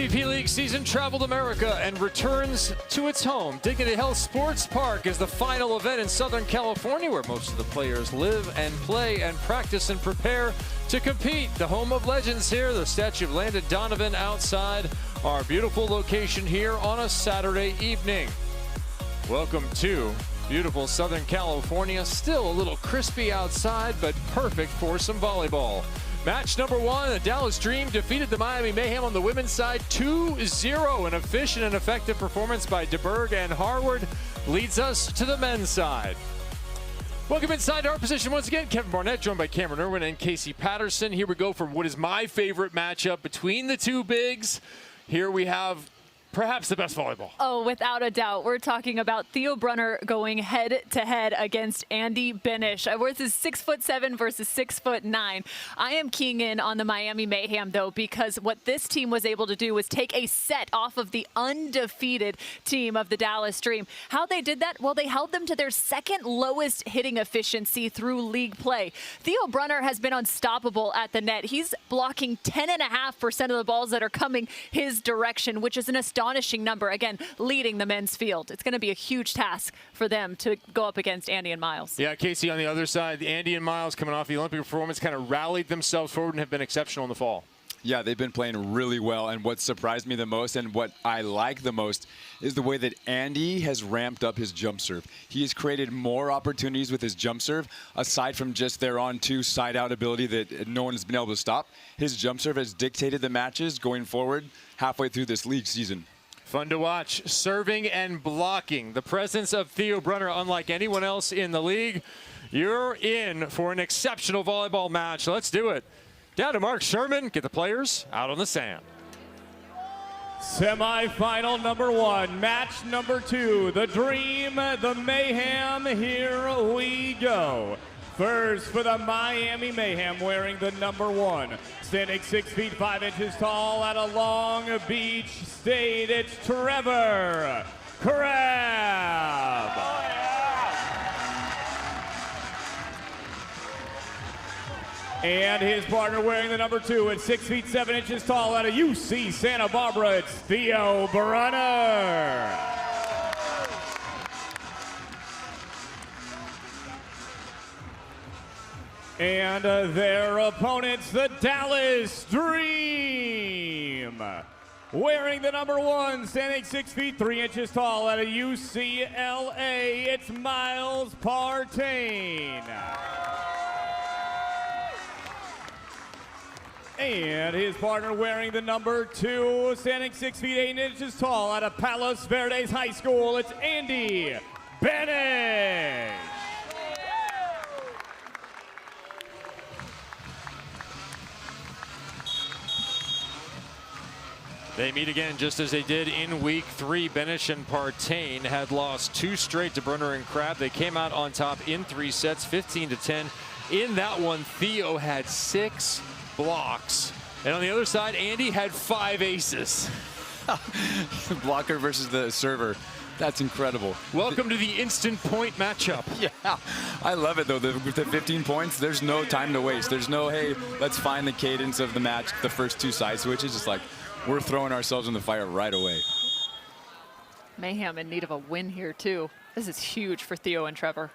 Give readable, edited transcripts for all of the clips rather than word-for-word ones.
AVP League season traveled America and returns to its home. Dignity Health Sports Park is the final event in Southern California where most of the players live and play and practice and prepare to compete. The home of legends here, the statue of Landon Donovan outside our beautiful location here on a Saturday evening. Welcome to beautiful Southern California. Still a little crispy outside, but perfect for some volleyball. Match number one, the Dallas Dream defeated the Miami Mayhem on the women's side 2-0. An efficient and effective performance by DeBerg and Harward leads us to the men's side. Welcome inside our position once again. Kevin Barnett joined by Cameron Irwin and Casey Patterson. Here we go for what is my favorite matchup between the two bigs. Here we have perhaps the best volleyball. Oh, without a doubt. We're talking about Theo Brunner going head-to-head against Andy Benesh. This is 6'7" versus 6'9". I am keying in on the Miami Mayhem, though, because what this team was able to do was take a set off of the undefeated team of the Dallas Dream. How they did that? Well, they held them to their second lowest hitting efficiency through league play. Theo Brunner has been unstoppable at the net. He's blocking 10.5% of the balls that are coming his direction, which is an astonishing number, again, leading the men's field. It's going to be a huge task for them to go up against Andy and Miles. Yeah, Casey, on the other side, Andy and Miles coming off the Olympic performance kind of rallied themselves forward and have been exceptional in the fall. Yeah, they've been playing really well, and what surprised me the most and what I like the most is the way that Andy has ramped up his jump serve. He has created more opportunities with his jump serve, aside from just their on-two side-out ability that no one has been able to stop. His jump serve has dictated the matches going forward halfway through this league season. Fun to watch, serving and blocking. The presence of Theo Brunner, unlike anyone else in the league. You're in for an exceptional volleyball match. Let's do it. Down to Mark Sherman. Get the players out on the sand. Semifinal number one, match number two. The Dream, the Mayhem, here we go. First for the Miami Mayhem, wearing the number one. Standing 6 feet 5 inches tall out of Long Beach State, it's Trevor Crabb. Oh, yeah. And his partner wearing the number two at 6 feet 7 inches tall out of UC Santa Barbara, it's Theo Brunner. And their opponents, the Dallas Dream. Wearing the number one, standing 6 feet 3 inches tall out of UCLA, it's Miles Partain. And his partner wearing the number two, standing 6 feet 8 inches tall out of Palos Verdes High School, it's Andy Benesh. They meet again just as they did in week 3. Benesh and Partain had lost 2 straight to Brunner and Crabb. They came out on top in 3 sets, 15-10. In that one, Theo had 6 blocks. And on the other side, Andy had 5 aces. Blocker versus the server. That's incredible. Welcome to the instant point matchup. Yeah, I love it, though. With the 15 points, there's no time to waste. There's no, hey, let's find the cadence of the match, the first 2 side switches. It's like, we're throwing ourselves in the fire right away. Mayhem in need of a win here, too. This is huge for Theo and Trevor.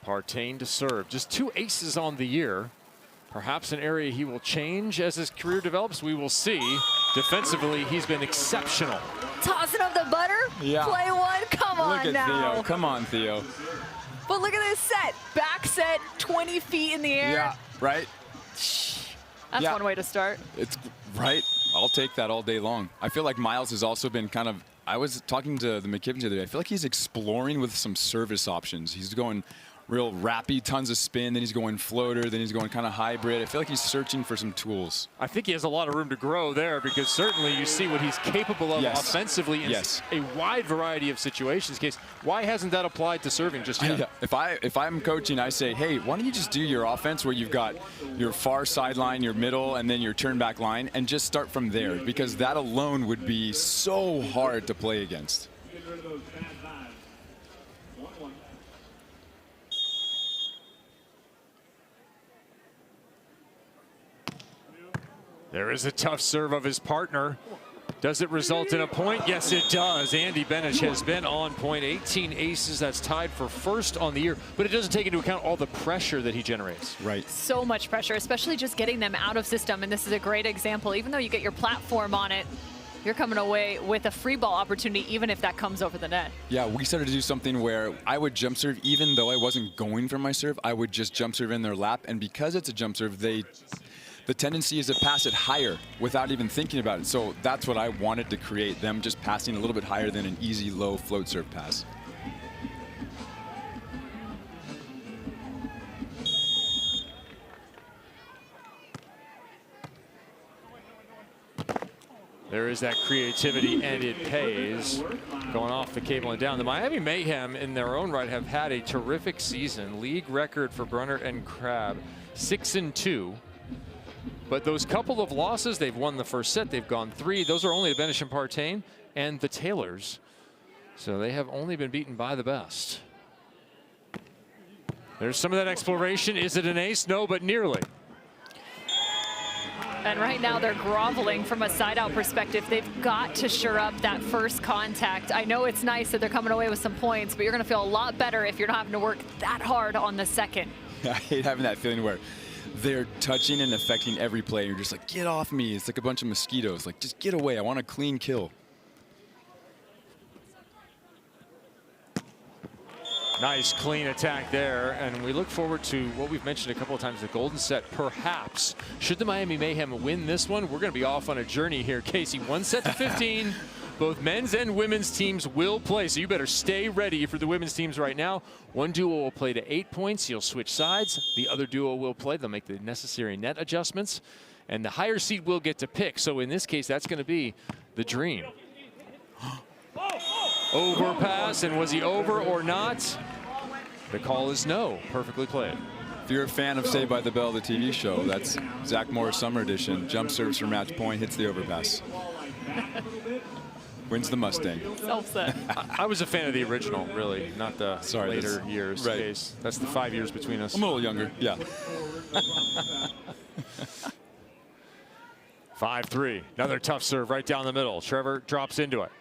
Partain to serve. Just 2 aces on the year. Perhaps an area he will change as his career develops. We will see. Defensively, he's been exceptional. Tossing up the butter. Yeah. Play one. Come on now. Look at Theo. Come on, Theo. But look at this set. Back set, 20 feet in the air. Yeah, right? That's one way to start. It's right. I'll take that all day long. I feel like Miles has also been kind of, I was talking to the McKibbins the other day. I feel like he's exploring with some service options. He's going real rappy, tons of spin, then he's going floater, then he's going kind of hybrid. I feel like he's searching for some tools. I think he has a lot of room to grow there because certainly you see what he's capable of offensively in a wide variety of situations. Case, why hasn't that applied to serving just yet? If I'm coaching, I say, hey, why don't you just do your offense where you've got your far sideline, your middle, and then your turn back line, and just start from there, because that alone would be so hard to play against. There is a tough serve of his partner. Does it result in a point? Yes, it does. Andy Benesh has been on point. 18 aces. That's tied for first on the year. But it doesn't take into account all the pressure that he generates. Right. So much pressure, especially just getting them out of system. And this is a great example. Even though you get your platform on it, you're coming away with a free ball opportunity, even if that comes over the net. Yeah, we started to do something where I would jump serve, even though I wasn't going for my serve, I would just jump serve in their lap. And because it's a jump serve, the tendency is to pass it higher without even thinking about it. So that's what I wanted to create, them just passing a little bit higher than an easy, low float serve pass. There is that creativity, and it pays. Going off the cable and down. The Miami Mayhem, in their own right, have had a terrific season. League record for Brunner and Crabb, 6-2. But those couple of losses, they've won the first set. They've gone 3. Those are only the Benesh and Partain and the Taylors. So they have only been beaten by the best. There's some of that exploration. Is it an ace? No, but nearly. And right now they're groveling from a side-out perspective. They've got to shore up that first contact. I know it's nice that they're coming away with some points, but you're going to feel a lot better if you're not having to work that hard on the second. I hate having that feeling where they're touching and affecting every play. You're just like, get off me. It's like a bunch of mosquitoes. Like, just get away. I want a clean kill. Nice clean attack there, and we look forward to what we've mentioned a couple of times, the golden set. Perhaps, should the Miami Mayhem win this one, we're going to be off on a journey here. Casey, 1 set to 15. Both men's and women's teams will play, so you better stay ready for the women's teams right now. One duo will play to 8 points. You'll switch sides. The other duo will play. They'll make the necessary net adjustments, and the higher seed will get to pick. So in this case, that's going to be the Dream. Overpass, and was he over or not? The call is no. Perfectly played. If you're a fan of Saved by the Bell, the TV show, that's Zach Morris Summer Edition. Jump serves for match point, hits the overpass. Wins the Mustang. Self-set. I was a fan of the original, really, not the later years. Right. Case. That's the 5 years between us. I'm a little younger, yeah. 5-3. Another tough serve right down the middle. Trevor drops into it.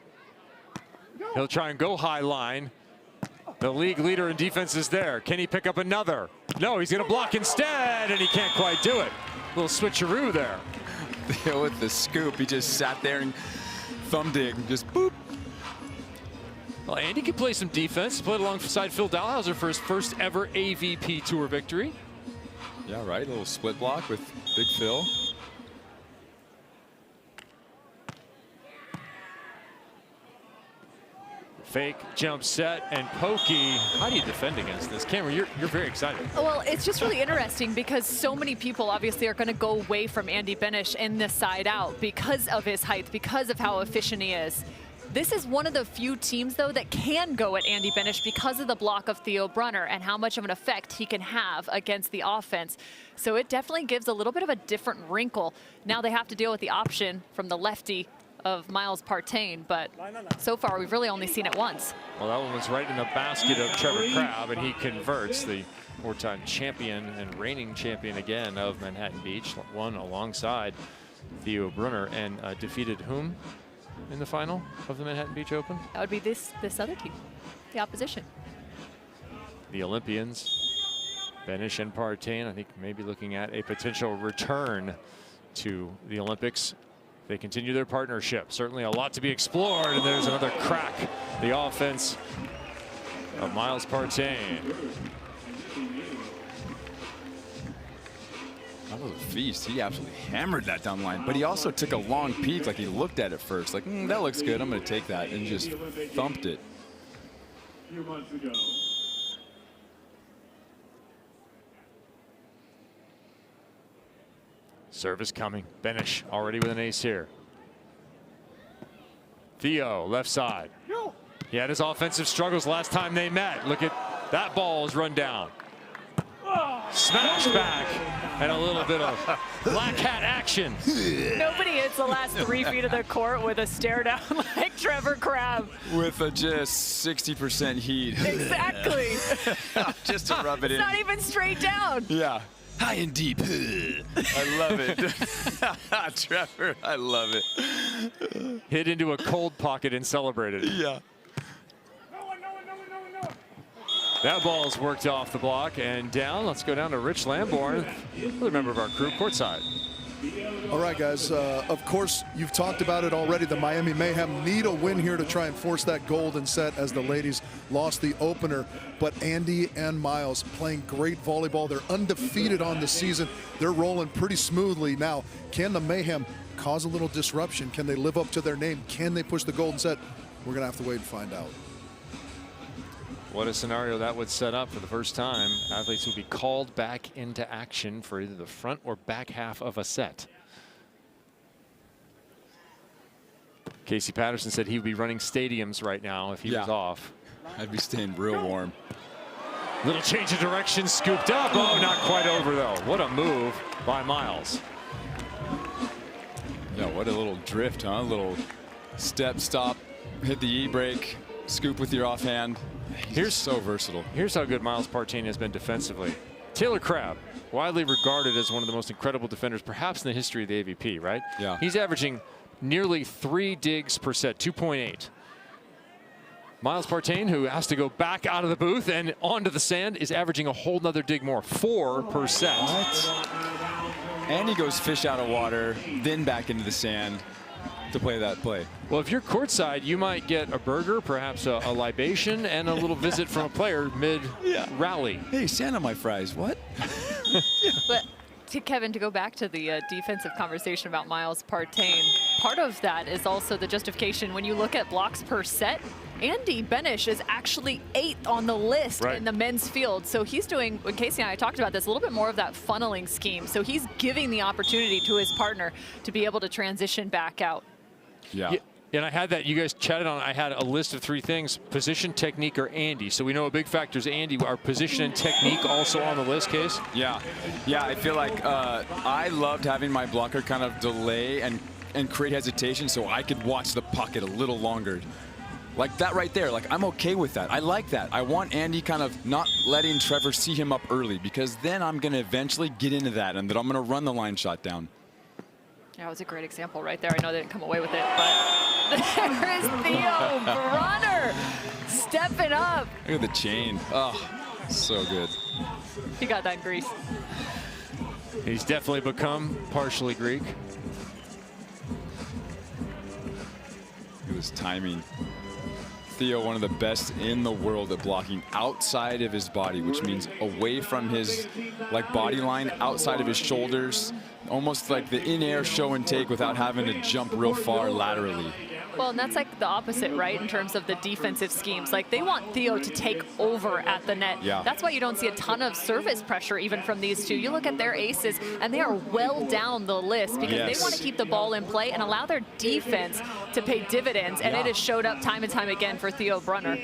He'll try and go high line. The league leader in defense is there. Can he pick up another? No, he's going to block instead, and he can't quite do it. A little switcheroo there. Theo with the scoop. He just sat there and thumb dig, just boop. Well, Andy can play some defense. He played alongside Phil Dalhouser for his first ever AVP Tour victory. Yeah, right. A little split block with Big Phil. Fake jump set and pokey. How do you defend against this? Cameron, you're very excited. Well, it's just really interesting because so many people obviously are going to go away from Andy Benesh in this side out because of his height, because of how efficient he is. This is one of the few teams, though, that can go at Andy Benesh because of the block of Theo Brunner and how much of an effect he can have against the offense. So it definitely gives a little bit of a different wrinkle. Now they have to deal with the option from the lefty of Miles Partain, but so far we've really only seen it once. Well, that one was right in the basket of Trevor.Crabb, and he converts. The four-time champion and reigning champion again of Manhattan Beach, won alongside Theo Brunner, and defeated whom in the final of the Manhattan Beach Open? That would be this other team, the opposition. The Olympians, Benesh and Partain, I think maybe looking at a potential return to the Olympics. They continue their partnership. Certainly a lot to be explored, and there's another crack. The offense of Miles Partain. That was a feast. He absolutely hammered that down the line, but he also took a long peek, like he looked at it first, like, that looks good, I'm going to take that, and just thumped it. A few months ago. Service coming. Benesh already with an ace here. Theo, left side. He had his offensive struggles last time they met. Look at that ball is run down. Smash back and a little bit of black hat action. Nobody hits the last 3 feet of the court with a stare down like Trevor.Crabb. With a just 60% heat. Exactly. Just to rub it in. It's not even straight down. Yeah. high and deep. I love it. Trevor, I love it. Hit into a cold pocket and celebrated. Yeah. That ball's worked off the block and down. Let's go down to Rich Lamborn, another member of our crew, courtside. All right, guys. Of course, you've talked about it already. The Miami Mayhem need a win here to try and force that golden set as the ladies lost the opener. But Andy and Miles playing great volleyball. They're undefeated on the season. They're rolling pretty smoothly. Now, can the Mayhem cause a little disruption? Can they live up to their name? Can they push the golden set? We're going to have to wait and find out. What a scenario that would set up for the first time. Athletes would be called back into action for either the front or back half of a set. Casey Patterson said he would be running stadiums right now if he was off. I'd be staying real warm. Little change of direction, scooped up. Oh, not quite over though. What a move by Miles. Yeah, what a little drift, huh? A little step, stop, hit the E-brake, scoop with your offhand. Here's so versatile. Here's how good Miles Partain has been defensively. Tr.Crabb, widely regarded as one of the most incredible defenders, perhaps in the history of the AVP, right? Yeah. He's averaging nearly 3 digs per set, 2.8. Miles Partain, who has to go back out of the booth and onto the sand, is averaging a whole nother dig more, 4 per set. What? And he goes fish out of water, then back into the sand to play that play. Well, if you're courtside, you might get a burger, perhaps a libation, and a little visit from a player mid-rally. Hey, sand on my fries, what? But to Kevin, to go back to the defensive conversation about Miles Partain, part of that is also the justification when you look at blocks per set. Andy Benesh is actually 8th on the list in the men's field. So he's doing, when Casey and I talked about this, a little bit more of that funneling scheme. So he's giving the opportunity to his partner to be able to transition back out. Yeah. And I had that, you guys chatted on, I had a list of 3 things, position, technique, or Andy. So we know a big factor is Andy. Our position and technique also on the list, Case? Yeah. Yeah, I feel like I loved having my blocker kind of delay and create hesitation so I could watch the pocket a little longer. Like that right there, like I'm okay with that. I like that. I want Andy kind of not letting Trevor see him up early because then I'm going to eventually get into that and then I'm going to run the line shot down. Yeah, that was a great example right there. I know they didn't come away with it, but there is Theo Brunner stepping up. Look at the chain. Oh, so good. He got that in Greece. He's definitely become partially Greek. It was timing. Theo, one of the best in the world at blocking outside of his body, which means away from his body line, outside of his shoulders, almost like the in-air show and take without having to jump real far laterally. Well, and that's like the opposite, right, in terms of the defensive schemes. Like, they want Theo to take over at the net. Yeah. That's why you don't see a ton of service pressure even from these two. You look at their aces, and they are well down the list because they want to keep the ball in play and allow their defense to pay dividends, and it has showed up time and time again for Theo Brunner.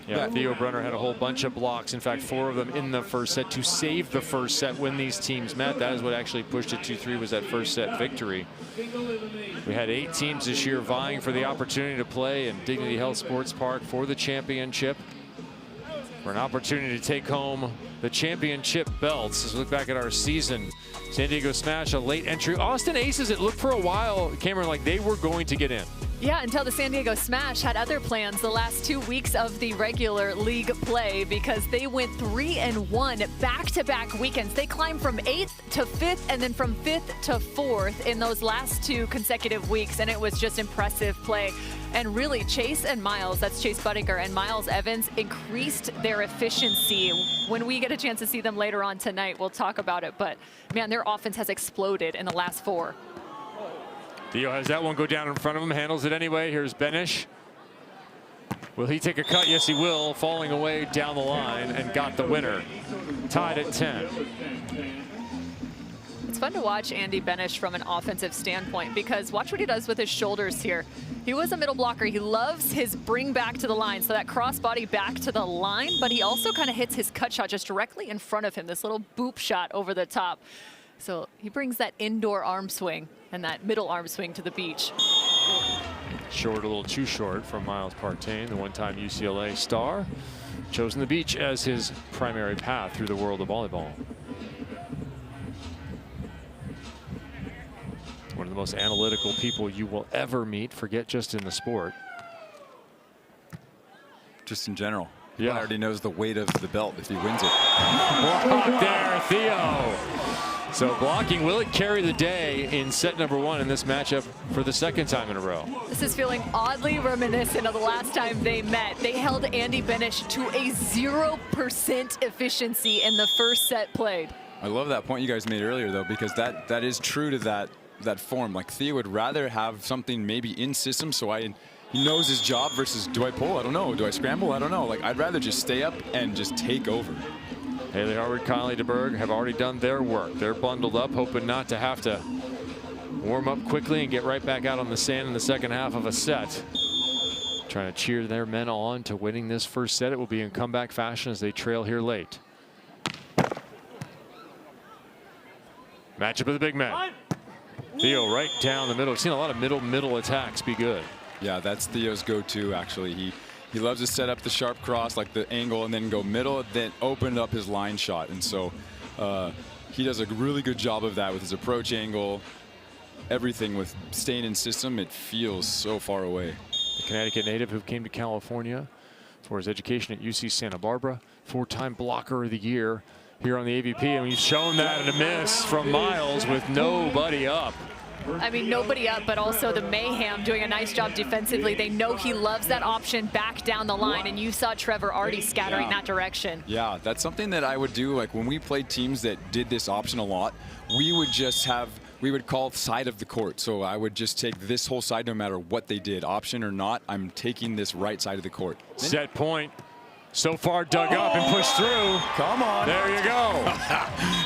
Yeah, Theo Brunner had a whole bunch of blocks. In fact, 4 of them in the first set to save the first set when these teams met. That is what actually pushed it 2-3 was that first set victory. We had 8 teams this year vying for the opportunity to play in Dignity Health Sports Park for the championship. For an opportunity to take home the championship belts. As we look back at our season, San Diego Smash, a late entry. Austin Aces, it looked for a while, Cameron, like they were going to get in. Yeah, until the San Diego Smash had other plans the last 2 weeks of the regular league play because they went 3-1 back-to-back weekends. They climbed from 8th to 5th and then from 5th to 4th in those last 2 consecutive weeks, and it was just impressive play. And really, Chase and Miles, that's Chase Budinger and Miles Evans, increased their efficiency. When we get a chance to see them later on tonight, we'll talk about it. But, man, their offense has exploded in the last 4. Theo has that one go down in front of him, handles it anyway. Here's Benesh. Will he take a cut? Yes, he will. Falling away down the line and got the winner. Tied at 10. It's fun to watch Andy Benesh from an offensive standpoint because watch what he does with his shoulders here. He was a middle blocker. He loves his bring back to the line, so that crossbody back to the line, but he also kind of hits his cut shot just directly in front of him, this little boop shot over the top. So he brings that indoor arm swing and that middle arm swing to the beach. Short, a little too short from Miles Partain, the one-time UCLA star. Chosen the beach as his primary path through the world of volleyball. One of the most analytical people you will ever meet. Forget just in the sport. Just in general. Yeah. He already knows the weight of the belt if he wins it. Block there, Theo. So blocking, will it carry the day in set number 1 in this matchup for the 2nd time in a row? This is feeling oddly reminiscent of the last time they met. They held Andy Benesh to a 0% efficiency in the first set played. I love that point you guys made earlier, though, because that is true to that form. Like, Theo would rather have something maybe in system, so he knows his job versus, do I pull? I don't know. Do I scramble? I don't know. Like, I'd rather just stay up and just take over. Haley Harvard, Kylie DeBerg have already done their work. They're bundled up, hoping not to have to warm up quickly and get right back out on the sand in the second half of a set. Trying to cheer their men on to winning this first set. It will be in comeback fashion as they trail here late. Matchup of the big men. Theo right down the middle. We've seen a lot of middle attacks be good. Yeah, that's Theo's go-to, actually. He loves to set up the sharp cross, like the angle, and then go middle, then open up his line shot. And so he does a really good job of that with his approach angle, everything with staying in system. It feels so far away. The Connecticut native who came to California for his education at UC Santa Barbara, 4-time blocker of the year here on the AVP. And we've shown that in a miss from Miles with nobody up. I mean, nobody up, but also the Mayhem doing a nice job defensively. They know he loves that option back down the line, and you saw Trevor already scattering that direction. Yeah, that's something that I would do. Like when we played teams that did this option a lot, we would call side of the court. So I would just take this whole side no matter what they did, option or not. I'm taking this right side of the court. Set point. So far dug up and pushed through. Come on. There you go.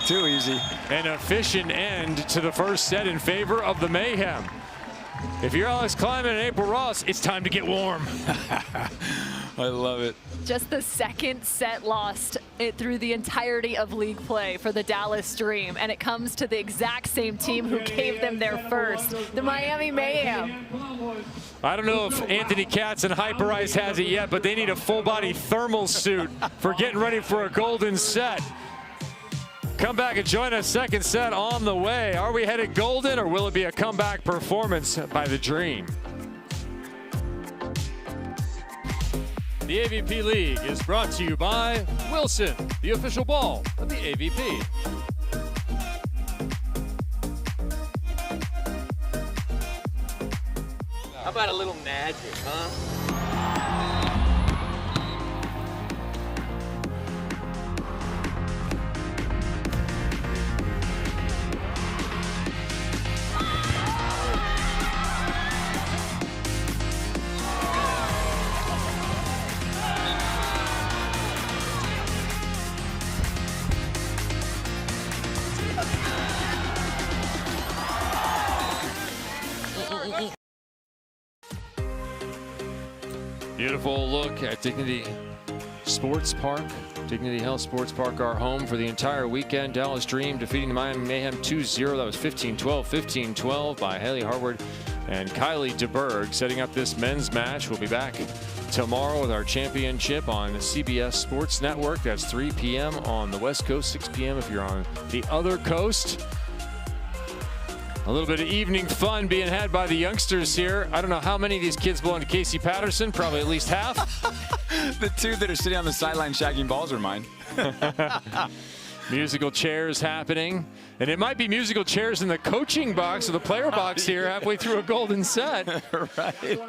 Too easy. An efficient end to the first set in favor of the Mayhem. If you're Alex Kleiman and April Ross, it's time to get warm. I love it. Just the second set lost through the entirety of league play for the Dallas Dream, and it comes to the exact same team who gave them their first, the Miami Mayhem. I don't know if Anthony Katz and Hyper Ice has it yet, but they need a full-body thermal suit for getting ready for a golden set. Come back and join us. Second set on the way. Are we headed golden, or will it be a comeback performance by the Dream? The AVP League is brought to you by Wilson, the official ball of the AVP. How about a little magic, huh? Beautiful look at Dignity Sports Park. Dignity Health Sports Park, our home for the entire weekend. Dallas Dream defeating the Miami Mayhem 2-0. That was 15-12, 15-12 by Haley Harvard and Kylie DeBerg setting up this men's match. We'll be back tomorrow with our championship on the CBS Sports Network. That's 3 p.m. on the West Coast, 6 p.m. if you're on the other coast. A little bit of evening fun being had by the youngsters here. I don't know how many of these kids belong to Casey Patterson, probably at least half. The two that are sitting on the sideline shagging balls are mine. Musical chairs happening. And it might be musical chairs in the coaching box or the player box here halfway through a golden set. Right.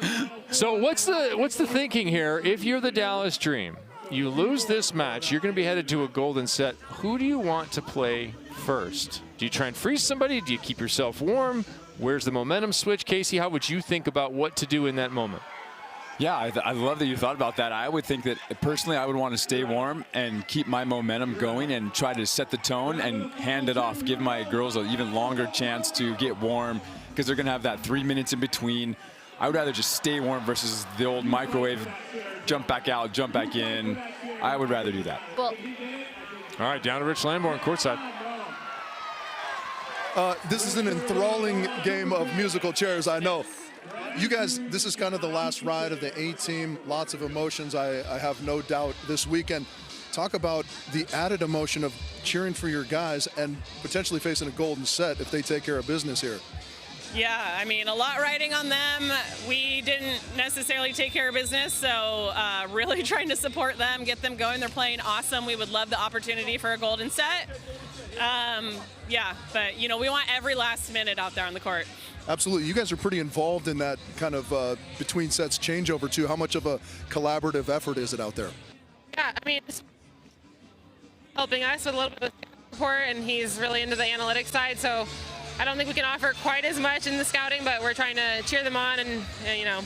So what's the thinking here? If you're the Dallas Dream, you lose this match, you're going to be headed to a golden set. Who do you want to play first? Do you try and freeze somebody? Do you keep yourself warm? Where's the momentum switch? Casey, how would you think about what to do in that moment? Yeah, I love that you thought about that. I would think that personally I would want to stay warm and keep my momentum going and try to set the tone and hand it off. Give my girls an even longer chance to get warm because they're going to have that 3 minutes in between. I would rather just stay warm versus the old microwave, jump back out, jump back in. I would rather do that. Well, all right, down to Rich Lamborn, courtside. This is an enthralling game of musical chairs, I know. You guys, this is kind of the last ride of the A-team. Lots of emotions, I have no doubt, this weekend. Talk about the added emotion of cheering for your guys and potentially facing a golden set if they take care of business here. Yeah, I mean, a lot riding on them. We didn't necessarily take care of business, so really trying to support them, get them going. They're playing awesome. We would love the opportunity for a golden set. Yeah, but, you know, we want every last minute out there on the court. Absolutely. You guys are pretty involved in that kind of between sets changeover, too. How much of a collaborative effort is it out there? Yeah, I mean, it's helping us with a little bit of support, and he's really into the analytics side, so I don't think we can offer quite as much in the scouting, but we're trying to cheer them on and you know,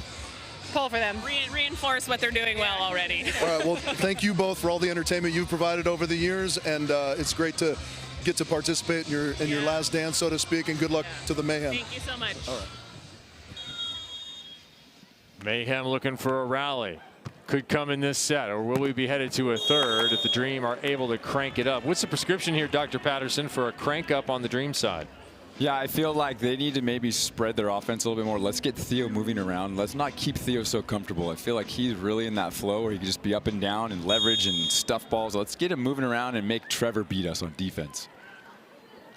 pull for them. Reinforce what they're doing well already. All right, well, thank you both for all the entertainment you've provided over the years, and it's great to get to participate in your last dance, so to speak, and good luck to the Mayhem. Thank you so much. All right. Mayhem looking for a rally. Could come in this set, or will we be headed to a third if the Dream are able to crank it up? What's the prescription here, Dr. Patterson, for a crank up on the Dream side? Yeah, I feel like they need to maybe spread their offense a little bit more. Let's get Theo moving around. Let's not keep Theo so comfortable. I feel like he's really in that flow where he can just be up and down and leverage and stuff balls. Let's get him moving around and make Trevor beat us on defense.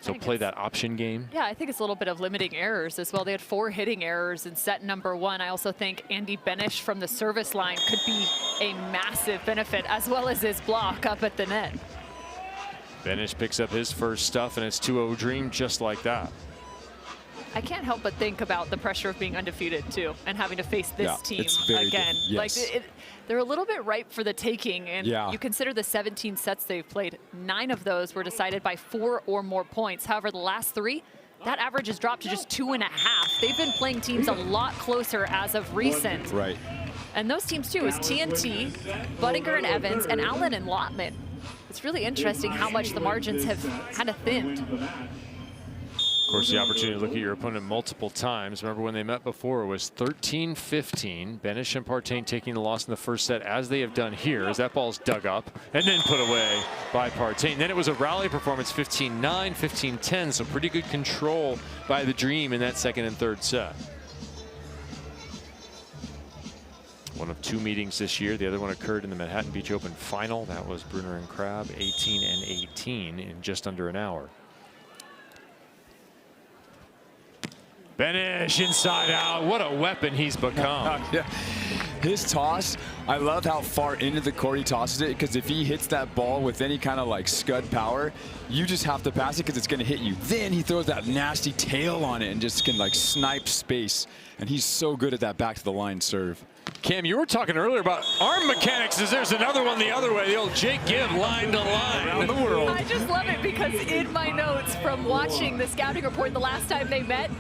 So play that option game. Yeah, I think it's a little bit of limiting errors as well. They had 4 hitting errors in set number 1. I also think Andy Benesh from the service line could be a massive benefit, as well as his block up at the net. Benesh picks up his first stuff, and it's 2-0 Dream just like that. I can't help but think about the pressure of being undefeated, too, and having to face this team again. Yes. Like they're a little bit ripe for the taking, and Yeah. you consider the 17 sets they've played. 9 of those were decided by 4 or more points. However, the last 3, that average has dropped to just 2.5. They've been playing teams a lot closer as of recent. Right. And those teams, too, is TNT, Budinger and Evans, and Allen and Lotman. It's really interesting how much the margins have kind of thinned. Of course, the opportunity to look at your opponent multiple times. Remember when they met before, it was 13-15. Benesh and Partain taking the loss in the first set, as they have done here, as that ball's dug up and then put away by Partain. Then it was a rally performance, 15-9, 15-10, so pretty good control by the Dream in that second and third set. One of 2 meetings this year. The other one occurred in the Manhattan Beach Open final. That was Brunner and Crabb, 18-18 in just under an hour. Benesh inside out. What a weapon he's become. Yeah. His toss, I love how far into the court he tosses it, because if he hits that ball with any kind of like scud power, you just have to pass it because it's going to hit you. Then he throws that nasty tail on it and just can like snipe space. And he's so good at that back to the line serve. Cam, you were talking earlier about arm mechanics, as there's another one the other way. The old Jake Gibb line to line around the world. I just love it because in my notes from watching the scouting report the last time they met,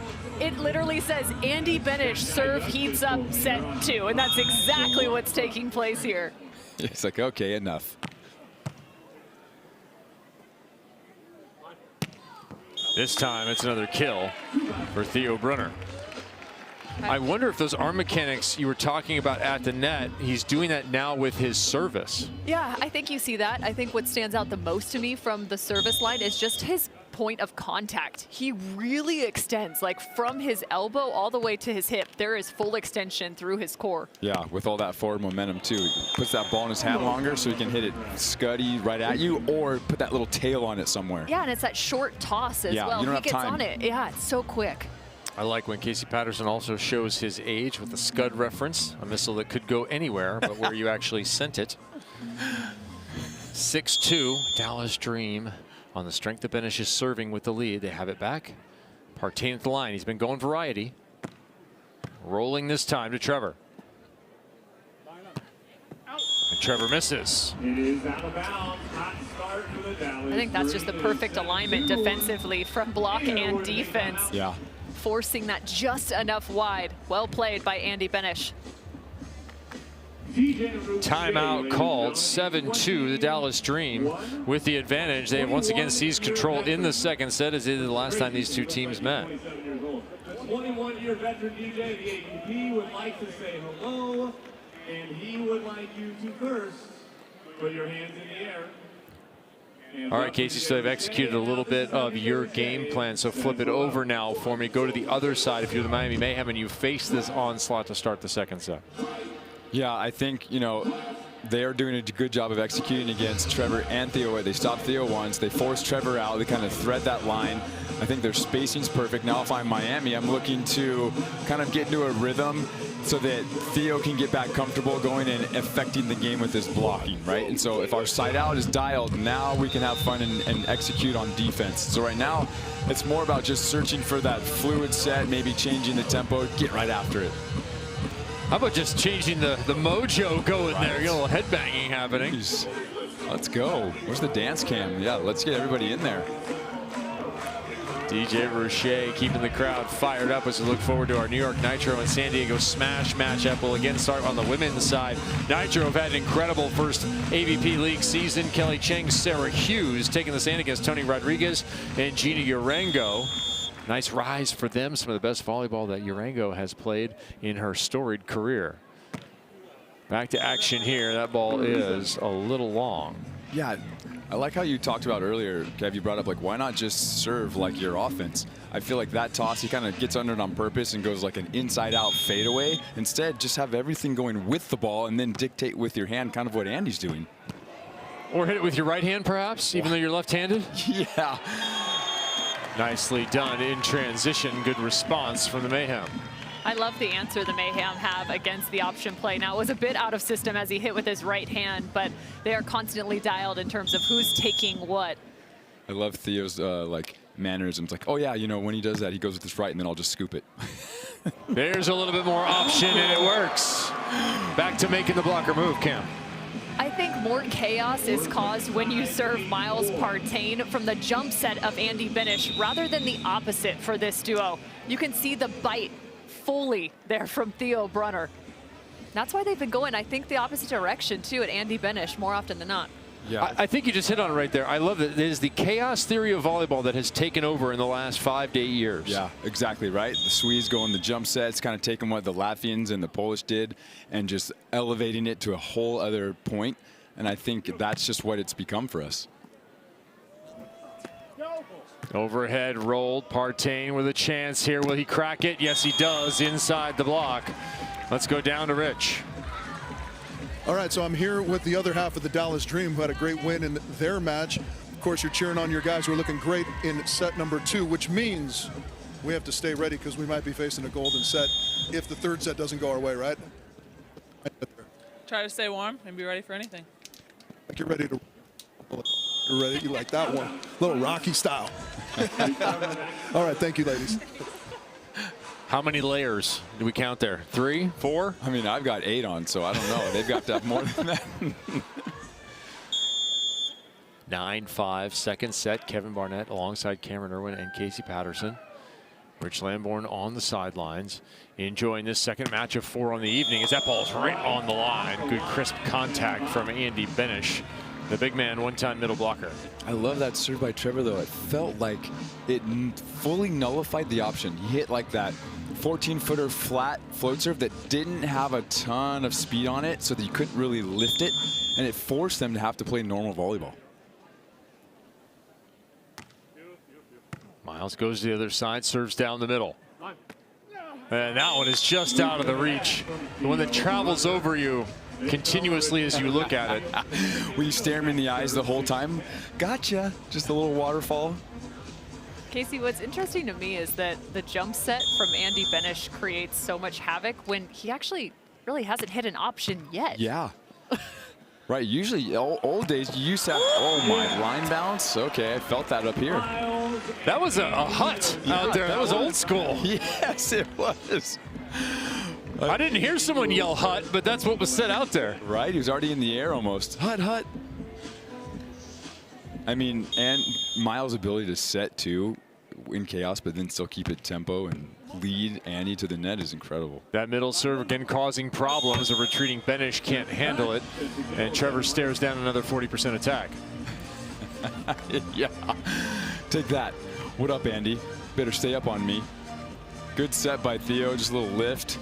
it literally says Andy Benesh serve heats up set 2, and that's exactly what's taking place here. It's like, okay, enough. This time it's another kill for Theo Brunner. I wonder if those arm mechanics you were talking about at the net, he's doing that now with his service. Yeah, I think you see that. I think what stands out the most to me from the service line is just his point of contact. He really extends, like from his elbow all the way to his hip. There is full extension through his core. Yeah, with all that forward momentum too. He puts that ball in his hand longer so he can hit it scuddy right at you, or put that little tail on it somewhere. Yeah, and it's that short toss as well. You don't He have gets time. on it. Yeah, it's so quick. I like when Casey Patterson also shows his age with the Scud reference, a missile that could go anywhere, but where you actually sent it. 6-2, Dallas Dream on the strength of Benesh is serving with the lead. They have it back. Partain at the line. He's been going variety. Rolling this time to Trevor. And Trevor misses. It is out of bounds. Hot start for the Dallas I think that's just the perfect alignment defensively from block and defense. Yeah. Forcing that just enough wide. Well played by Andy Benesh. Timeout called, 7-2, the Dallas Dream with the advantage. They have once again seized control in the second set, as they did the last time these 2 teams met. 21-year veteran DJ, the AVP, would like to say hello, and he would like you to first put your hands in the air. All right, Casey, so they've executed a little bit of your game plan, so flip it over now for me. Go to the other side if you're the Miami Mayhem and you face this onslaught to start the second set. Yeah, I think, you know, they are doing a good job of executing against Trevor and Theo. They stopped Theo once. They forced Trevor out. They kind of thread that line. I think their spacing's perfect. Now if I'm Miami, I'm looking to kind of get into a rhythm so that Theo can get back comfortable going and affecting the game with his blocking, right? And so if our side out is dialed, now we can have fun and execute on defense. So right now, it's more about just searching for that fluid set, maybe changing the tempo, get right after it. How about just changing the mojo going there? You got a little headbanging happening. Jeez. Let's go. Where's the dance cam? Yeah, let's get everybody in there. DJ Roche keeping the crowd fired up as we look forward to our New York Nitro and San Diego Smash matchup. We'll again start on the women's side. Nitro have had an incredible first AVP League season. Kelly Cheng, Sarah Hughes taking the stand against Tony Rodriguez and Gina Urango. Nice rise for them. Some of the best volleyball that Urango has played in her storied career. Back to action here. That ball is a little long. Yeah, I like how you talked about earlier, Kev, you brought up, like, why not just serve like your offense? I feel like that toss, he kind of gets under it on purpose and goes like an inside-out fadeaway. Instead, just have everything going with the ball and then dictate with your hand, kind of what Andy's doing. Or hit it with your right hand, perhaps, even though you're left-handed? Yeah. Nicely done in transition. Good response from the Mayhem. I love the answer the Mayhem have against the option play. Now, it was a bit out of system as he hit with his right hand, but they are constantly dialed in terms of who's taking what. I love Theo's like mannerisms. Like, oh yeah, you know, when he does that, he goes with his right, and then I'll just scoop it. There's a little bit more option, and it works. Back to making the blocker move, Cam. I think more chaos is caused when you serve Miles Partain from the jump set of Andy Benesh rather than the opposite for this duo. You can see the bite fully there from Theo Brunner. That's why they've been going, I think, the opposite direction, too, at Andy Benesh more often than not. Yeah, I think you just hit on it right there. I love that it is the chaos theory of volleyball that has taken over in the last 5 to 8 years. Yeah, exactly right. The Swedes going the jump sets, kind of taking what the Latvians and the Polish did and just elevating it to a whole other point. And I think that's just what it's become for us. Overhead rolled. Partain with a chance here. Will he crack it? Yes, he does. Inside the block. Let's go down to Rich. All right, so I'm here with the other half of the Dallas Dream, who had a great win in their match. Of course, you're cheering on your guys who are looking great in set number 2, which means we have to stay ready because we might be facing a golden set if the third set doesn't go our way, right? Try to stay warm and be ready for anything. Like you're ready to. You're ready. You like that one? A little Rocky style. All right, thank you, ladies. How many layers do we count there? 3, 4? I mean, I've got 8 on, so I don't know. They've got to have more than that. 9-5, second set. Kevin Barnett alongside Cameron Irwin and Casey Patterson. Rich Lamborn on the sidelines, enjoying this second match of 4 on the evening as that ball's right on the line. Good crisp contact from Andy Benesh, the big man, one-time middle blocker. I love that serve by Trevor, though. It felt like it fully nullified the option. He hit like that 14-footer flat float serve that didn't have a ton of speed on it, so that you couldn't really lift it, and it forced them to have to play normal volleyball. Miles goes to the other side, serves down the middle. And that one is just out of the reach. The one that travels over you continuously as you look at it. Will you stare him in the eyes the whole time? Gotcha. Just a little waterfall. Casey, what's interesting to me is that the jump set from Andy Benesh creates so much havoc when he actually really hasn't hit an option yet. Yeah. Right, usually old days you used to have, oh my, line bounce. Okay, I felt that up here. That was a hut out there. That was old school. Yes, it was. I didn't hear someone yell hut, but that's what was said out there. Right, he was already in the air almost. Hut, hut. I mean, and Miles' ability to set too in chaos, but then still keep it tempo and lead Andy to the net is incredible. That middle serve again causing problems. A retreating Benesh can't handle it, and Trevor stares down another 40% attack. Yeah, take that. What up, Andy? Better stay up on me. Good set by Theo, just a little lift.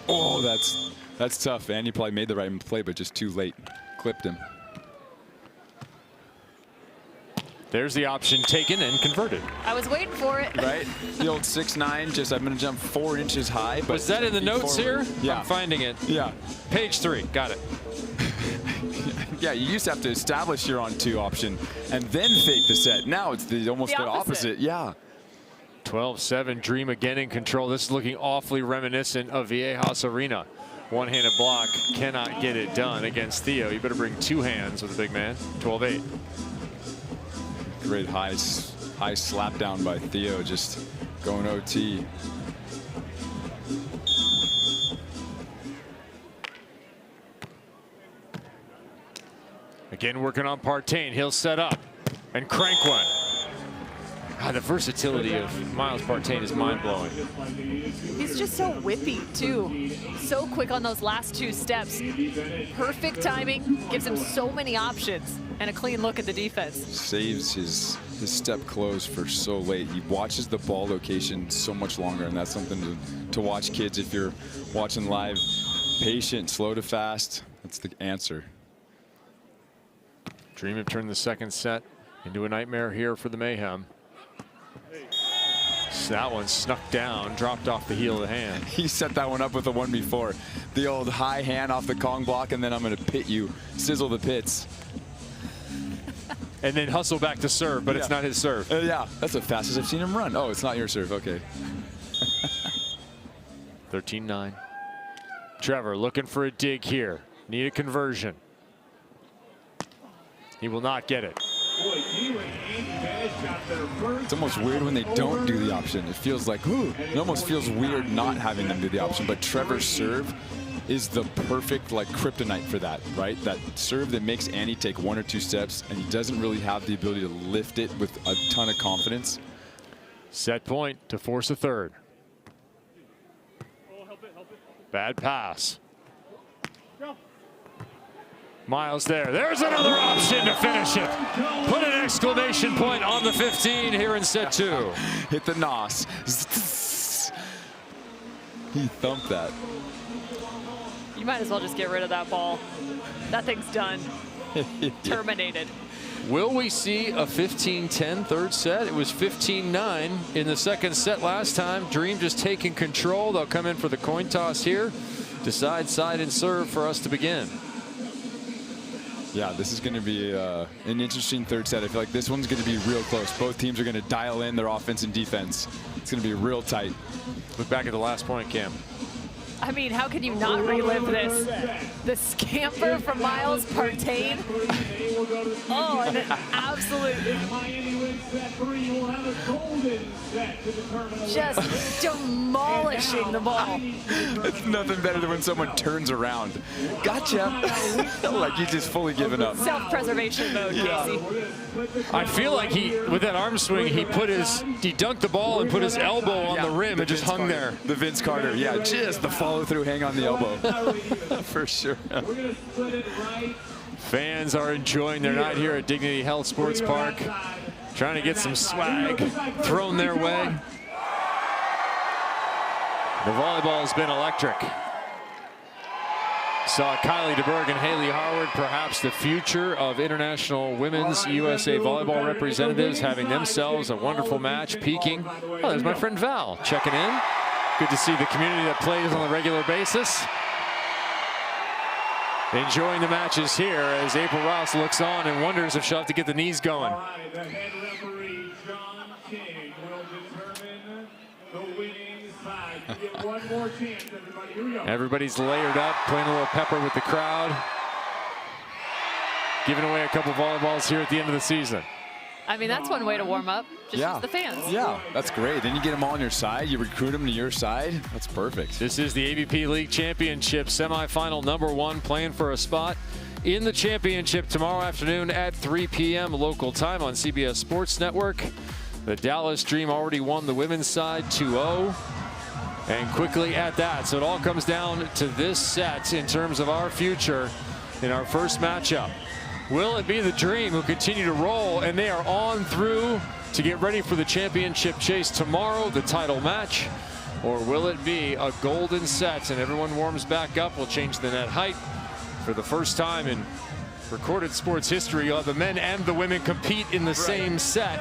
Oh, that's tough. Andy probably made the right play, but just too late. Clipped him. There's the option taken and converted. I was waiting for it. Right? The old 6'9", just I'm going to jump 4 inches high. But was that in the notes forward. here? Yeah. I'm finding it. Yeah. Page 3. Got it. Yeah, you used to have to establish your on-2 option and then fake the set. Now it's almost the opposite. Yeah. 12-7, Dream again in control. This is looking awfully reminiscent of Viejas Arena. One-handed block, cannot get it done against Theo. You better bring 2 hands with the big man. 12-8. Great high slap down by Theo, just going OT. Again, working on Partain. He'll set up and crank one. God, the versatility of Miles Partain is mind-blowing. He's just so whippy, too. So quick on those last 2 steps. Perfect timing, gives him so many options, and a clean look at the defense. Saves his step close for so late. He watches the ball location so much longer, and that's something to watch, kids. If you're watching live, patient, slow to fast, that's the answer. Dream have turned the second set into a nightmare here for the Mayhem. So that one snuck down, dropped off the heel of the hand. He set that one up with the one before. The old high hand off the Kong block, and then I'm going to pit you, sizzle the pits. And then hustle back to serve, but it's not his serve. Yeah, that's the fastest I've seen him run. Oh, it's not your serve. Okay. 13-9. Trevor looking for a dig here. Need a conversion. He will not get it. It's almost weird when they don't do the option. It feels like, ooh, it almost feels weird not having them do the option. But Trevor's serve is the perfect like kryptonite for that, right? That serve that makes Andy take 1 or 2 steps, and he doesn't really have the ability to lift it with a ton of confidence. Set point to force a third. Bad pass. Miles there. There's another option to finish it. Put an exclamation point on the 15 here in set 2. Hit the nos. He thumped that. You might as well just get rid of that ball. That thing's done. Terminated. Will we see a 15-10 third set? It was 15-9 in the second set last time. Dream just taking control. They'll come in for the coin toss here. Decide side and serve for us to begin. Yeah, this is going to be an interesting third set. I feel like this one's going to be real close. Both teams are going to dial in their offense and defense. It's going to be real tight. Look back at the last point, Cam. I mean, how can you not relive this? The scamper from Miles Partain. Oh, and an absolute just demolishing the ball. It's nothing better than when someone turns around. Gotcha. Like you just fully given up. Self-preservation mode, Casey. I feel like with that arm swing, he dunked the ball and put his elbow on the rim and just hung there. The Vince Carter, yeah, just the follow-through hang on the elbow. For sure. Fans are enjoying their night here at Dignity Health Sports Park, trying to get some swag thrown their way. The volleyball has been electric. Saw Kylie DeBerg and Haley Harwood, perhaps the future of international women's USA volleyball representatives, having themselves a wonderful match, peaking. Oh, there's my friend Val checking in. Good to see the community that plays on a regular basis enjoying the matches here as April Rouse looks on and wonders if she'll have to get the knees going. The head referee, John King, will determine the winning side. You get one more chance, everybody. Here we go. Everybody's layered up, playing a little pepper with the crowd. Giving away a couple volleyballs here at the end of the season. I mean, that's one way to warm up. Just use the fans. Yeah, that's great. Then you get them all on your side. You recruit them to your side. That's perfect. This is the AVP League Championship semifinal #1, playing for a spot in the championship tomorrow afternoon at 3 p.m. local time on CBS Sports Network. The Dallas Dream already won the women's side 2-0. And quickly at that. So it all comes down to this set in terms of our future in our first matchup. Will it be the Dream who continue to roll and they are on through to get ready for the championship chase tomorrow, the title match? Or will it be a golden set and everyone warms back up? We'll change the net height for the first time in recorded sports history. You'll have the men and the women compete in the same set.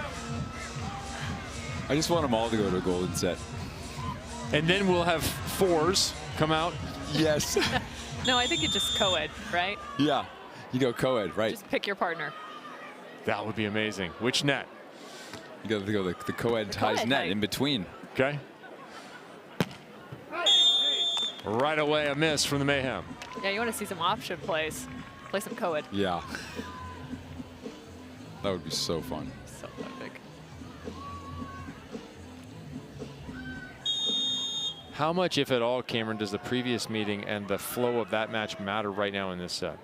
I just want them all to go to a golden set. And then we'll have fours come out. Yes. No, I think it's just co-ed, right? Yeah. You go co-ed, right? Just pick your partner. That would be amazing. Which net? You got to go the co-ed ties net in between. Okay. Right away, a miss from the Mayhem. Yeah, you want to see some option plays. Play some co-ed. Yeah. That would be so fun. So epic. How much, if at all, Cameron, does the previous meeting and the flow of that match matter right now in this set?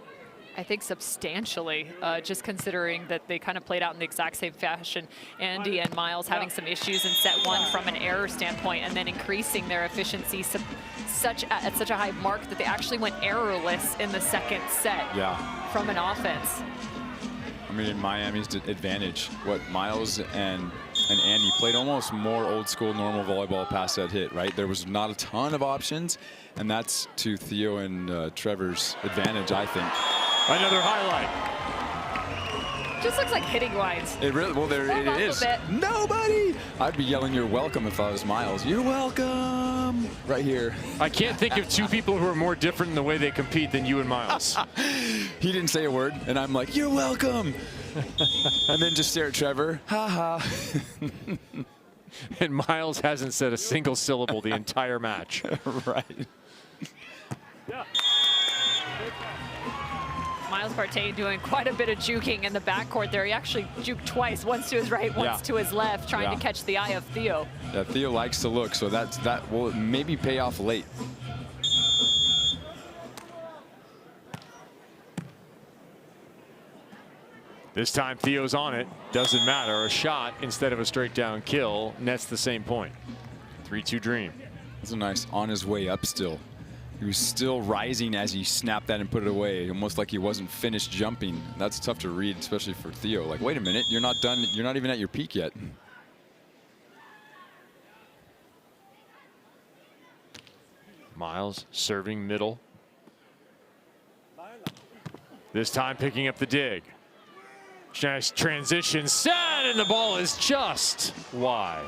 I think substantially, just considering that they kind of played out in the exact same fashion. Andy and Miles having some issues in set 1 from an error standpoint, and then increasing their efficiency at such a high mark that they actually went errorless in the second set from an offense. I mean, in Miami's advantage, what Miles and Andy played almost more old school normal volleyball pass set hit, right? There was not a ton of options, and that's to Theo and Trevor's advantage, I think. Another highlight. Just looks like hitting lines. It really, well, there it is. Nobody. I'd be yelling, "You're welcome" if I was Miles. You're welcome. Right here. I can't think of two people who are more different in the way they compete than you and Miles. He didn't say a word, and I'm like, "You're welcome." And then just stare at Trevor. Ha ha. And Miles hasn't said a single syllable the entire match. Right. Miles Partain doing quite a bit of juking in the backcourt there. He actually juked twice, once to his right, once to his left, trying to catch the eye of Theo. Yeah, Theo likes to look, so that will maybe pay off late. This time Theo's on it. Doesn't matter. A shot instead of a straight down kill nets the same point. 3-2 Dream. That's a nice on his way up still. He was still rising as he snapped that and put it away, almost like he wasn't finished jumping. That's tough to read, especially for Theo. Like, wait a minute, you're not done. You're not even at your peak yet. Miles serving middle. This time picking up the dig. Nice transition set, and the ball is just wide.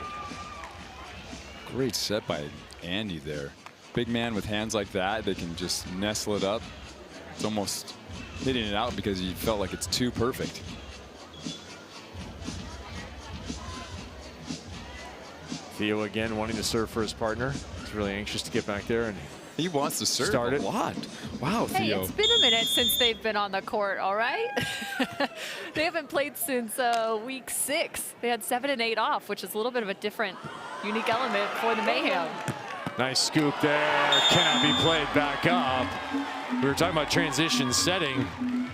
Great set by Andy there. Big man with hands like that, they can just nestle it up. It's almost hitting it out because he felt like it's too perfect. Theo again wanting to serve for his partner. He's really anxious to get back there, and he wants to serve start a lot. Wow, hey, Theo. It's been a minute since they've been on the court, all right? They haven't played since week 6. They had 7 and 8 off, which is a little bit of a different, unique element for the Mayhem. Nice scoop there. Cannot be played back up. We were talking about transition setting.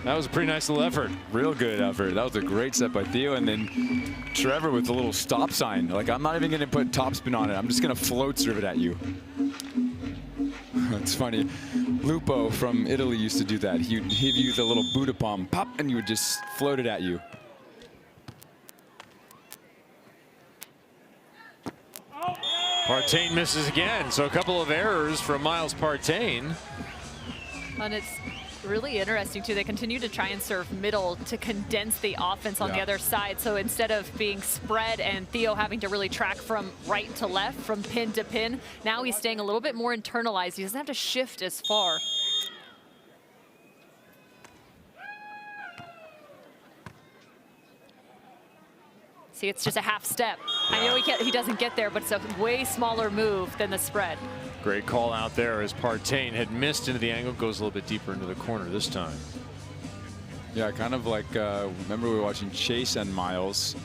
That was a pretty nice little effort. Real good effort. That was a great set by Theo. And then Trevor with a little stop sign. Like, I'm not even going to put topspin on it. I'm just going to float serve it at you. It's funny. Lupo from Italy used to do that. He would give you the little Buddha palm, pop, and you would just float it at you. Partain misses again, so a couple of errors from Miles Partain. And it's really interesting, too. They continue to try and serve middle to condense the offense on the other side. So instead of being spread and Theo having to really track from right to left, from pin to pin, now he's staying a little bit more internalized. He doesn't have to shift as far. See, it's just a half step. I know he doesn't get there, but it's a way smaller move than the spread. Great call out there as Partain had missed into the angle, goes a little bit deeper into the corner this time. Yeah, kind of like, remember we were watching Chase and Miles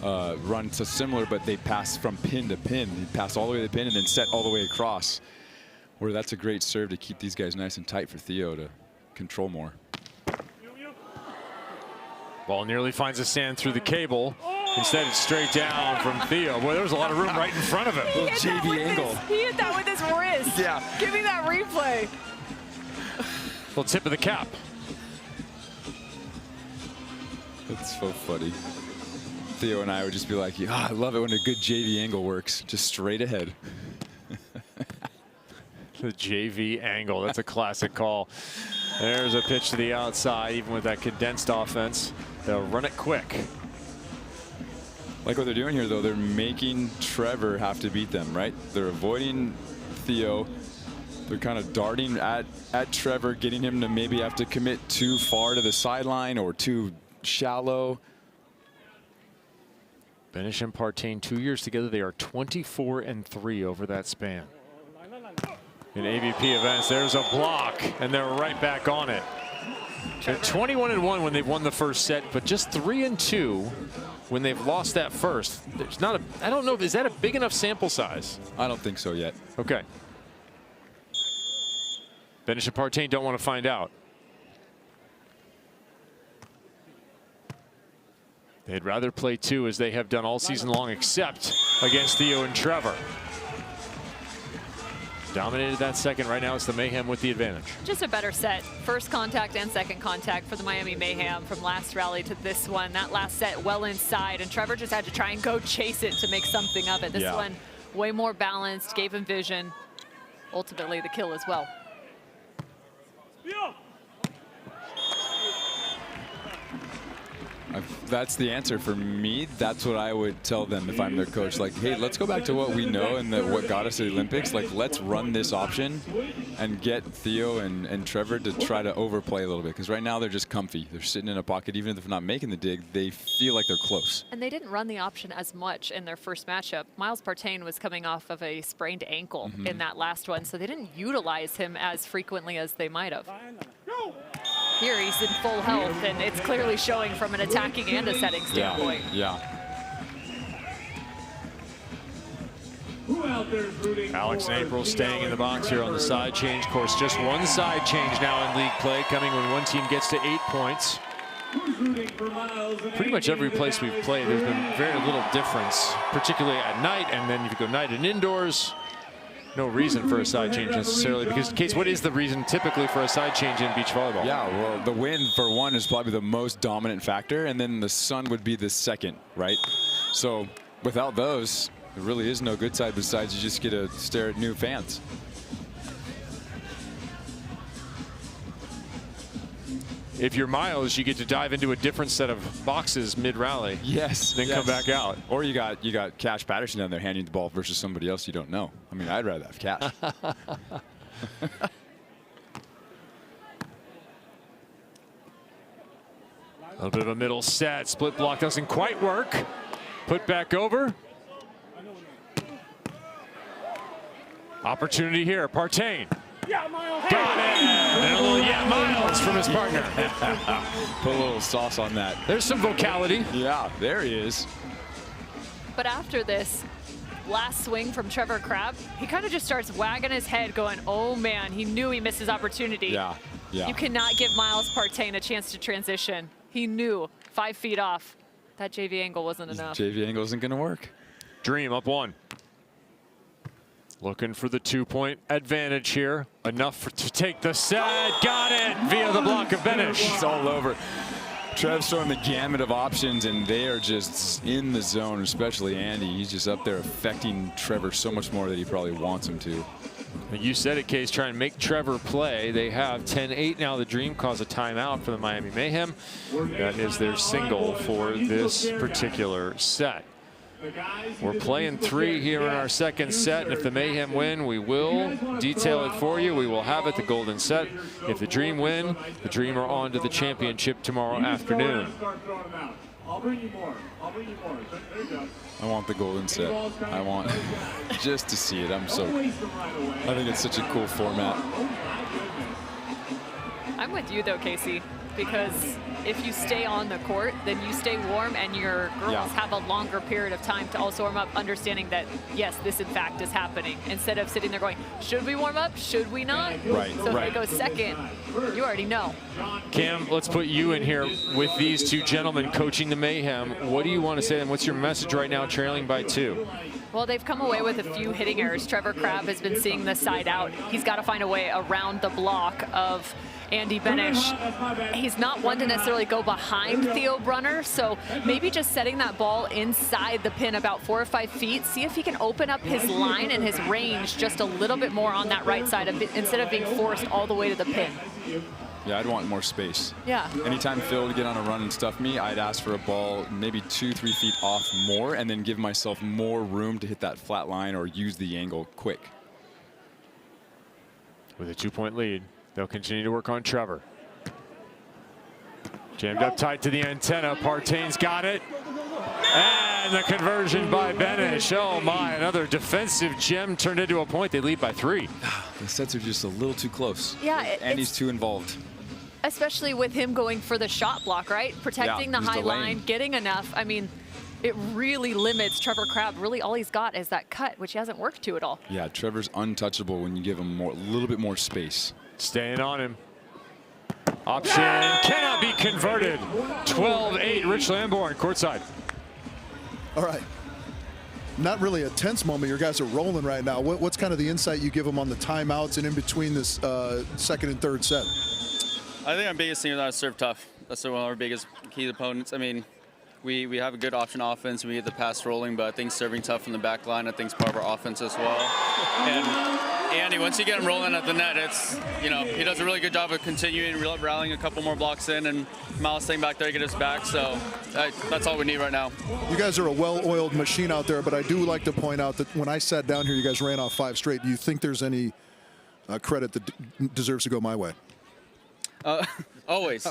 run so similar, but they pass from pin to pin. They pass all the way to the pin and then set all the way across. Where that's a great serve to keep these guys nice and tight for Theo to control more. Ball nearly finds a sand through the cable. Instead, it's straight down from Theo. Boy, there was a lot of room right in front of him. JV angle. He hit that with his wrist. Yeah. Give me that replay. Little tip of the cap. That's so funny. Theo and I would just be like, I love it when a good JV angle works. Just straight ahead. The JV angle, that's a classic call. There's a pitch to the outside, even with that condensed offense. They'll run it quick. Like what they're doing here, though, they're making Trevor have to beat them, right? They're avoiding Theo, They're kind of darting at Trevor, getting him to maybe have to commit too far to the sideline or too shallow. Benesh and Partain, 2 years together, they are 24-3 over that span. In AVP events, there's a block, and they're right back on it. They're 21-1 when they've won the first set, but just 3-2 when they've lost that first. There's not a, I don't know, is that a big enough sample size? I don't think so yet. Okay. Benesh and Partain don't want to find out. They'd rather play 2 as they have done all season long, except against Theo and Trevor. Dominated that second. Right now it's the Mayhem with the advantage. Just a better set. First contact and second contact for the Miami Mayhem from last rally to this one. That last set well inside, and Trevor just had to try and go chase it to make something of it. This one way more balanced, gave him vision. Ultimately the kill as well. That's the answer for me. That's what I would tell them if I'm their coach. Like, hey, let's go back to what we know and what got us to the Olympics. Like, let's run this option and get Theo and Trevor to try to overplay a little bit. Because right now they're just comfy. They're sitting in a pocket. Even if they're not making the dig, they feel like they're close. And they didn't run the option as much in their first matchup. Miles Partain was coming off of a sprained ankle in that last one, so they didn't utilize him as frequently as they might have. Here he's in full health, and it's clearly showing from an attacking and a setting standpoint. Alex and April staying in the box here on the side change course. Just one side change now in league play, coming when one team gets to 8 points. Pretty much every place we've played, there's been very little difference, particularly at night, and then if you go night and indoors, no reason for a side change necessarily, because Case, what is the reason typically for a side change in beach volleyball? Yeah, well, the wind for one is probably the most dominant factor, and then the sun would be the second, right? So without those, there really is no good side besides you just get to stare at new fans. If you're Miles, you get to dive into a different set of boxes mid-rally. Yes. Then come back out. Or you got Cash Patterson down there handing the ball versus somebody else you don't know. I mean, I'd rather have Cash. A little bit of a middle set. Split block doesn't quite work. Put back over. Opportunity here. Partain. Got it. And a little Miles from his partner. Put a little sauce on that. There's some vocality. Yeah, there he is. But after this last swing from Tr.Crabb, he kind of just starts wagging his head going, oh man, he knew he missed his opportunity. Yeah. You cannot give Miles Partain a chance to transition. He knew 5 feet off. That JV angle wasn't enough. JV angle isn't going to work. Dream up 1. Looking for the 2-point advantage here. Enough to take the set. Got it via the block of Benesh. It's all over. Trev's throwing the gamut of options, and they are just in the zone, especially Andy. He's just up there affecting Trevor so much more that he probably wants him to. You said it, Case, trying to make Trevor play. They have 10-8 now. The Dream calls a timeout for the Miami Mayhem. That is their single for this particular set. We're playing 3 here in our second set, and if the Mayhem win, we will detail it for you. We will have it, the golden set. If the Dream win, the Dream are on to the championship tomorrow afternoon. I want the golden set. I want just to see it. I think it's such a cool format. I'm with you though, Casey, because if you stay on the court, then you stay warm, and your girls have a longer period of time to also warm up, understanding that, yes, this in fact is happening, instead of sitting there going, should we warm up? Should we not? Right. So if they go second, you already know. Cam, let's put you in here with these 2 gentlemen coaching the Mayhem. What do you want to say to them? What's your message right now, trailing by 2? Well, they've come away with a few hitting errors. Tr.Crabb has been seeing the side out. He's got to find a way around the block of Andy Benesh. He's not one to necessarily go behind Theo Brunner, so maybe just setting that ball inside the pin about 4 or 5 feet, see if he can open up his line and his range just a little bit more on that right side instead of being forced all the way to the pin. Yeah, I'd want more space. Yeah. Anytime Phil would get on a run and stuff me, I'd ask for a ball maybe 2-3 feet off more, and then give myself more room to hit that flat line or use the angle quick. With a 2-point lead, they'll continue to work on Trevor. Jammed up tight to the antenna. Partain's got it. And the conversion by Benesh. Oh my, another defensive gem turned into a point. They lead by 3. The sets are just a little too close. Yeah, and he's too involved. Especially with him going for the shot block, right? Protecting the high line, getting enough. I mean, it really limits Tr.Crabb. Really, all he's got is that cut, which he hasn't worked to at all. Yeah, Trevor's untouchable when you give him a little bit more space. Staying on him. Option cannot be converted. 12-8, Rich Lamborn, courtside. All right. Not really a tense moment. Your guys are rolling right now. What's kind of the insight you give them on the timeouts and in between this second and third set? I think our biggest thing is to serve tough. That's one of our biggest key opponents. I mean, we have a good option offense. We get the pass rolling, but I think serving tough from the back line, I think, is part of our offense as well. And Andy, once you get him rolling at the net, it's, you know, he does a really good job of continuing, rallying a couple more blocks in, and Miles staying back there to get us back. So that's all we need right now. You guys are a well-oiled machine out there, but I do like to point out that when I sat down here, you guys ran off 5 straight. Do you think there's any credit that deserves to go my way? Always.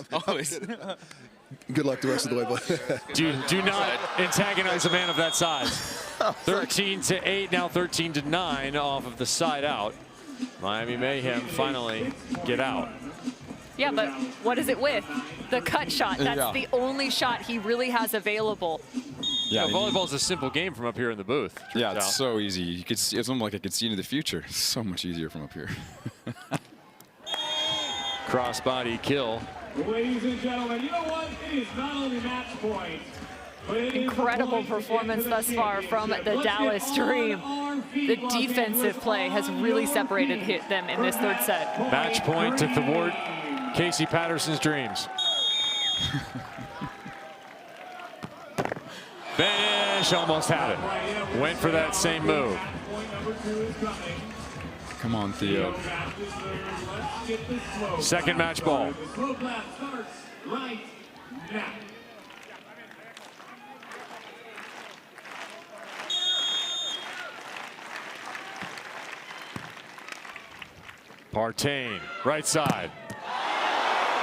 Good luck the rest of the way, bud. Do not antagonize a man of that size. 13-8, now 13-9 off of the side out. Miami Mayhem finally get out. Yeah, but what is it with? The cut shot. That's the only shot he really has available. Yeah, volleyball's a simple game from up here in the booth. Yeah, it's so easy. You could see, it's almost like I could see into the future. It's so much easier from up here. Crossbody kill. Ladies and gentlemen, you know what? It is not only match point. Incredible performance thus far from the Dallas Dream. The defensive play has really separated them in this third set. Match point to thwart Casey Patterson's dreams. Benesh almost had it. Went for that same move. Come on, Theo. Second match ball. Partain, right side.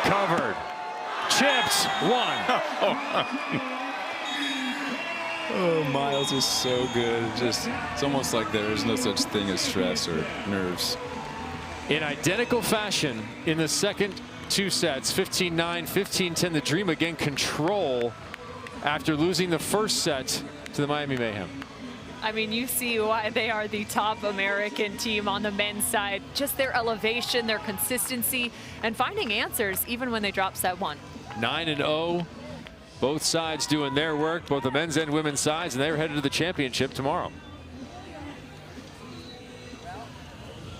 Covered. Chips, 1. Oh, Miles is so good. Just, it's almost like there is no such thing as stress or nerves. In identical fashion, in the second 2 sets, 15-9, 15-10, the Dream again control after losing the first set to the Miami Mayhem. I mean, you see why they are the top American team on the men's side. Just their elevation, their consistency, and finding answers even when they drop set 1. 9-0. Both sides doing their work, both the men's and women's sides, and they're headed to the championship tomorrow.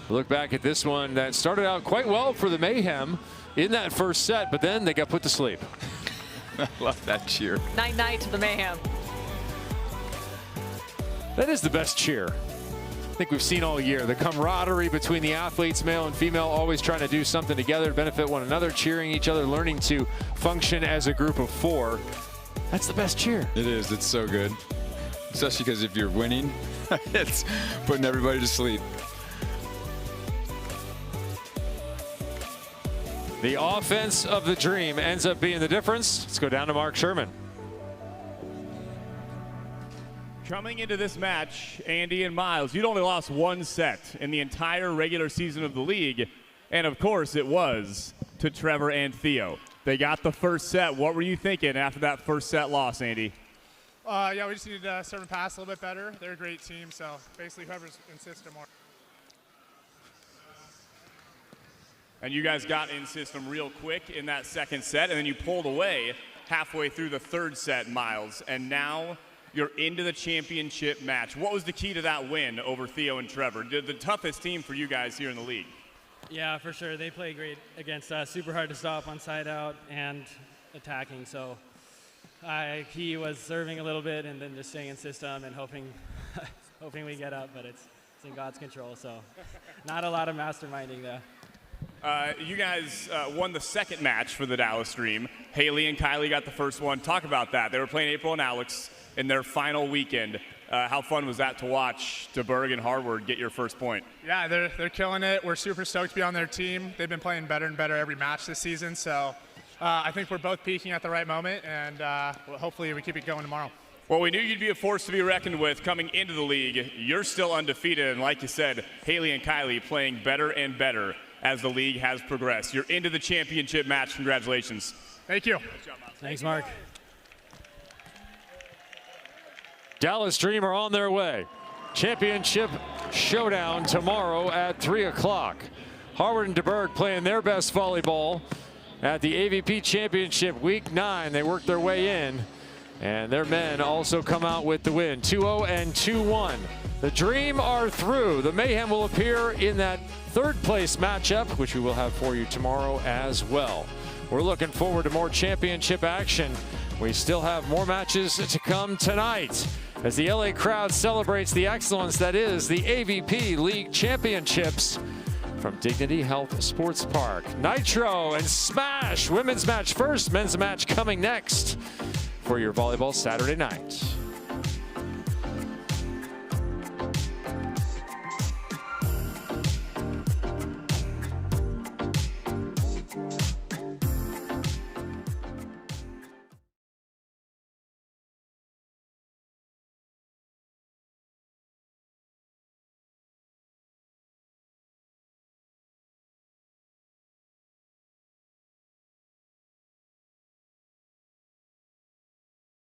Look back at this one that started out quite well for the Mayhem in that first set, but then they got put to sleep. I love that cheer. Night-night to the Mayhem. That is the best cheer I think we've seen all year. The camaraderie between the athletes, male and female, always trying to do something together to benefit one another, cheering each other, learning to function as a group of 4. That's the best cheer. It is. It's so good. Especially because if you're winning, it's putting everybody to sleep. The offense of the Dream ends up being the difference. Let's go down to Mark Sherman. Coming into this match, Andy and Miles, you'd only lost 1 set in the entire regular season of the league. And of course, it was to Trevor and Theo. They got the first set. What were you thinking after that first set loss, Andy? Yeah, we just needed to serve and pass a little bit better. They're a great team, so basically whoever's in system more. And you guys got in system real quick in that second set, and then you pulled away halfway through the third set, Miles. And now you're into the championship match. What was the key to that win over Theo and Trevor? The toughest team for you guys here in the league. Yeah, for sure. They play great against us. Super hard to stop on side out and attacking. So he was serving a little bit and then just staying in system and hoping we get up, but it's in God's control. So not a lot of masterminding there. You guys won the second match for the Dallas Dream. Haley and Kylie got the first one. Talk about that. They were playing April and Alex in their final weekend. How fun was that to watch DeBerg and Harvard get your first point? Yeah, they're killing it. We're super stoked to be on their team. They've been playing better and better every match this season. So I think we're both peaking at the right moment, and hopefully we keep it going tomorrow. Well, we knew you'd be a force to be reckoned with coming into the league. You're still undefeated, and like you said, Haley and Kylie playing better and better as the league has progressed. You're into the championship match. Congratulations. Thank you. Thanks, Mark. Dallas Dream are on their way. Championship showdown tomorrow at 3 o'clock. Harvard and DeBerg playing their best volleyball at the AVP Championship Week 9. They worked their way in, and their men also come out with the win, 2-0 and 2-1. The Dream are through. The Mayhem will appear in that third place matchup, which we will have for you tomorrow as well. We're looking forward to more championship action. We still have more matches to come tonight as the LA crowd celebrates the excellence that is the AVP League Championships from Dignity Health Sports Park. Nitro and Smash women's match first, men's match coming next for your volleyball Saturday night.